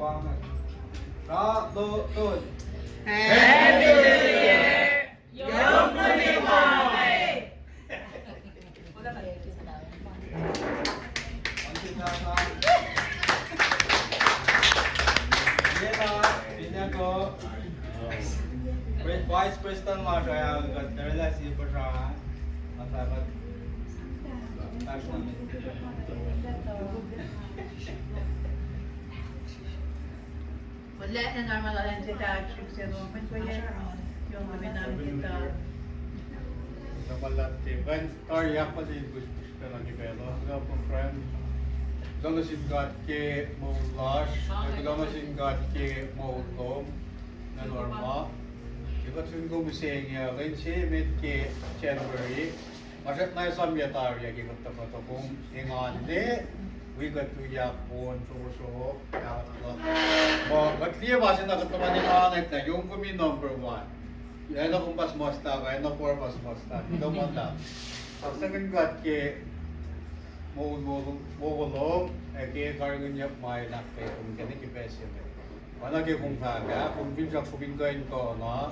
banget. Ratun. Happy New Year! Yongkumi Mami! Vice President lah saya agak relasi bersama masyarakat nasional. Wala na normal lang si Patrick sa moment ko yan. Yung kami namin kita. Sa malati. When Tarya pa din gusto ka lang ibelo. Nga po friend. Dama singkat ke Moulash. Dama singkat ke Moulom. Na Norma. Ibat sun ko mising ya. Rin siya mit ke January. Masyat na isang yatarya. Gigat na pa ito kung ingande. We got to yapon so but liya ba siya nakataman ni Anek na Yongkumi number 1. Yan akong pas mosta ka, yan ako pas mosta. Ito mo na. Sa second got ke mogolong, ke kargan niya may nakpe kung kani kipesya me. Mana ke kung taga, kung binja kubingkain ko na,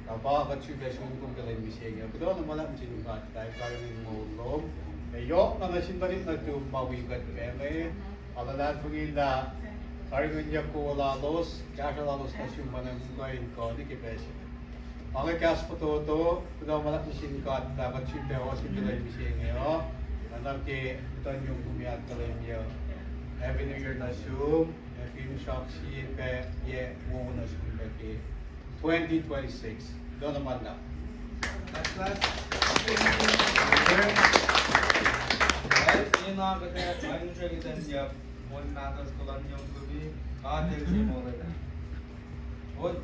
napakat siya besun kung kailan bisenya. Pero naman ang sinukat, dahil kargan mogolong. Yok na nasindalit na ito mawigat keme. Alalat po gila. Kargon niya ko lalos. Kaya lalos na siya mananggayin ko. Di kipesya. Ang ikas po ito. Kudaw malak na singkat. Dapat siya peho. Sinilay bisya ngayon. Anak ke ito yung kumiyat kalay niya. Happy New Year na siya. Happy New Shock siya. Pe ye mo na siya ke 2026. Doon naman na. Last. Ini na kita main siya kita niya. Mon natas ko lang yung gabi. Katil si mo rin. Hod.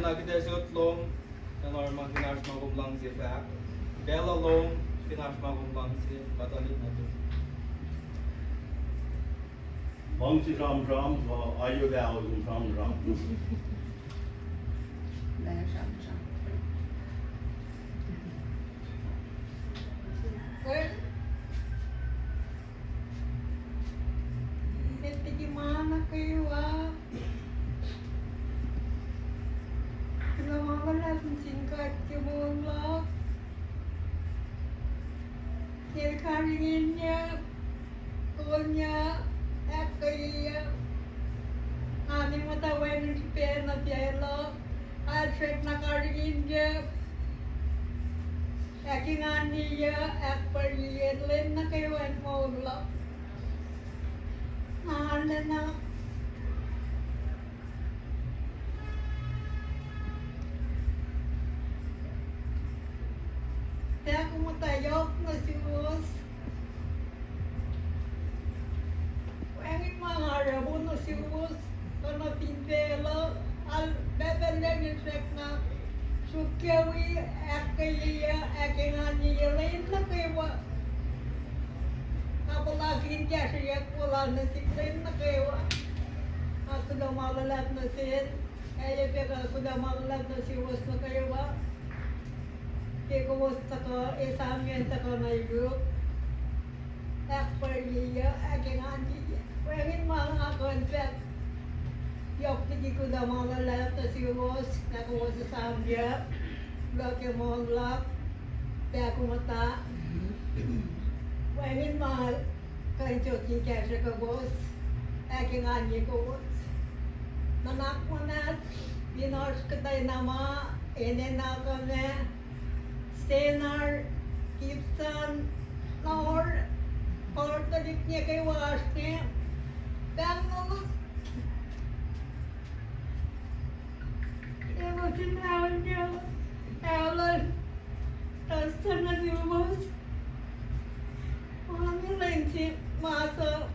Kita suot long, na normal kinash magublang si Fak. Bella long, kinash magublang si Batalit na to. Bang si Ram Ram, ayo daw yung Ram Ram. Gimana kayo Namawalan singkat kemulak. Karinginnya, kulnya, kaya aning matawan ng pena pielo, alfred na karinginnya. Aking aniya, akpariyen, len na kayo ang mulak. na. Kaya kumatayok na si Bus. Ang mga arabo na si Bus. Kana pintela. Al bebellerin na. Sukyawi akaya akingani lain na kayo. Kapalakin kaya siya wala na si lain na kayo. Ako daw malalat na siya. Kaya peka ako daw malalat na si Bus na kayo ba? Kaya kumusta ko, isangin sa ko na yung akpariya, aking andi. Pwede mga konfet. Yok tiki ko daw mga lahat na si Bus, na ko sa sambya. Laki mo ang lap, kaya kumata. Pwede mga kanchoki kaya ko Bus, aking andi ko Bus. Nanak mo na, pinors ka tayo nama, ene na kami. Stenar, Gibson, Nor, Portalik niya kay Wasne, Bangos. Ewan sinawal niya, Alan, Tasta na si Bus. Mga nilain si Masa,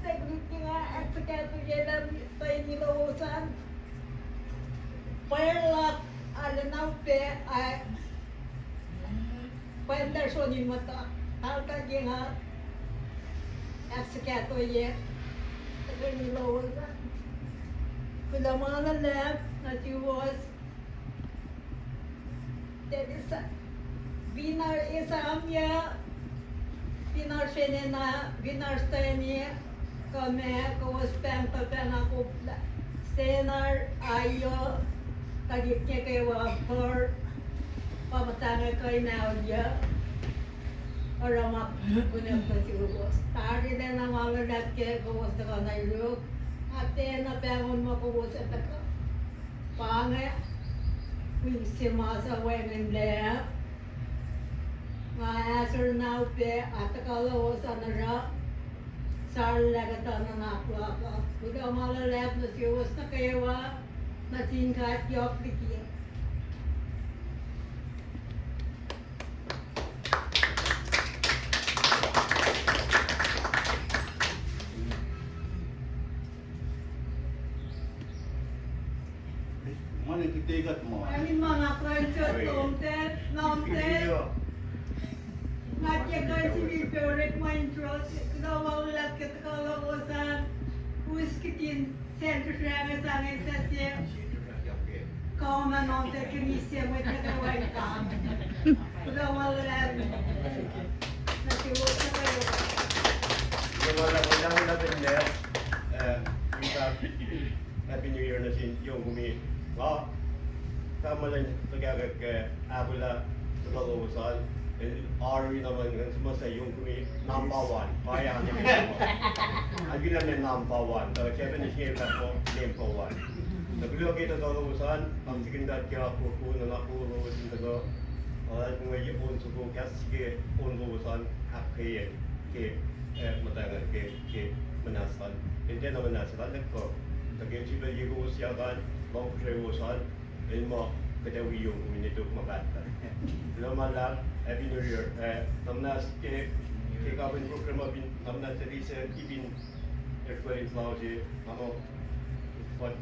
Saglit niya nga, at pagkato niya lang tayo nilawasan. Perlat alanaw pe ay penderson yung mata alta nga eksikato ye tagani lawal ka kula mga lab na tiwas jadi sa binar isamya binar senena binar stenia kame kawas penta pena kupla senar ayo tagitnya kayak wafer, pamatangnya kayak naudya, orang mak punya pasti urus. Tadi dia nama ledak ke kawas tekan ayu, ate na pengon mak kawas tekan, pange, misi masa wengen dia, ngasur nau pe, ate kalau wasanara, sar lagatan na nakla, udah malah lihat nasi urus na kayak wa. Nasingkat yok dikit. Mana kita ikat mo? Kami mga kwentot, nontet, Natya kasi ni favorite mo intros, kawawala ka kalawasan, huskitin, sentro siya sa akin sa siya. Kaman nontet kinisya mo ito na white kam. Kawawala nasiwot na kayo. Wala pinler. Kita Happy New Year na si Yongkumi. Tama lang tagagag ke abula sa kaluwasan. Ari naman kan semua sa Yongkumi number 1. Kaya ang name 1. Ang bilang na number 1. Tawa Kevin is here ako name 1. Nagluwa kita sa kaluwasan. Ang sikindat kaya po na nakuro sin tago. Kung may on suko kas ke on kaluwasan akay ke matangan ke manasan. Hindi na manasan nagko. Tagay sila yung siyakan, mga kaluwasan. Ayun mo, kadawi yung kuminito kumagata. Salamat lang, Happy New Year. Namnas ke kabin program abin namnas tadi saya ibin reference mau je, mamo buat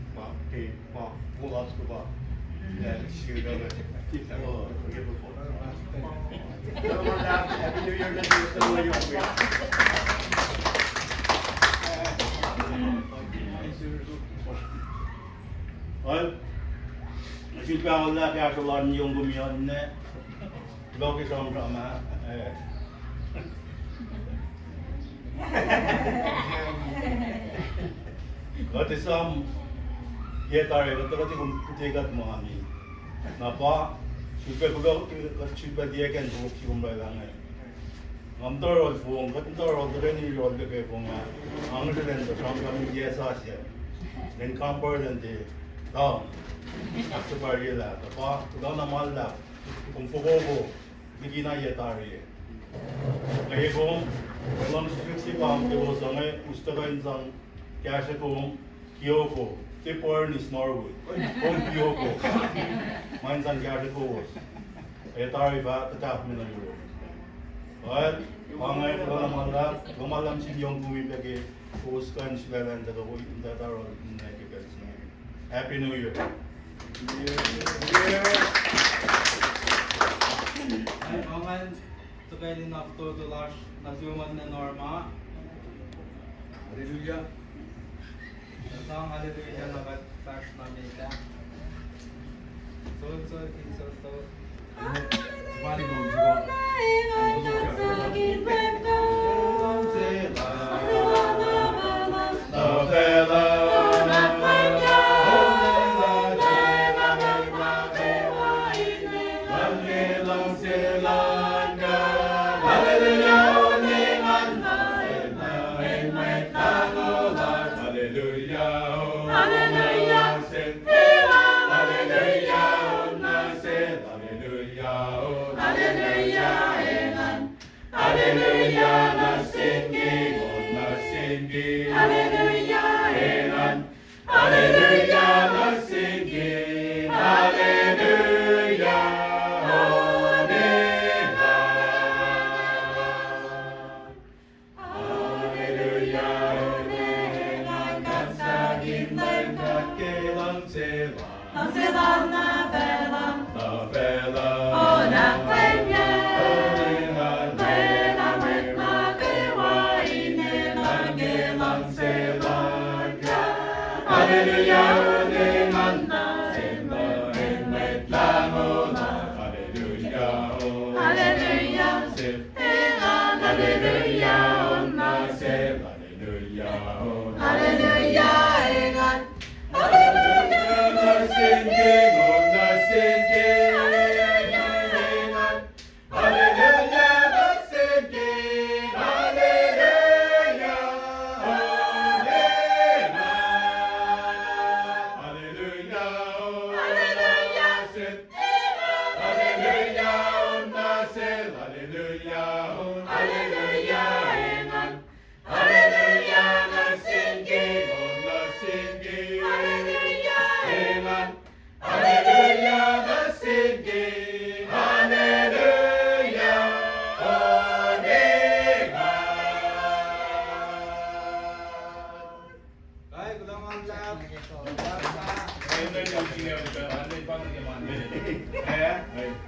ke mulas kuba. Sudah kita begitu. Salamat lang, Happy New Year na semua yung Kita Allah kakalan yung gumiyan na Loki sama-sama. Kati sam yetare kati kutigat mo kami. Napa super dia kan buku kumbai langai. Ngamtor buong kantor ni rol ke buong ang den to sam kami dia sasya. Den kampor den de tao. Akse barila. Napa kuda na malla. Kung fugogo, hindi na yetare. Kung walang sisipang iwasangay ustakansang kaya kung Kyoko, tipor ni Norwood, kung Kyoko, mansan kaya ko was. Kaya tayo ba, tatap mo na yun. At, mga ito naman lang, gumalam si Yongkumi lagi, puuskan sila lang dito, tataro na ikigas na. Happy New Year! Ay, mga tukay din na to lash na human na norma. Hallelujah. Ang hallelujah na kat flash na mita. So, Sumali mo, siguro. Hallelujah,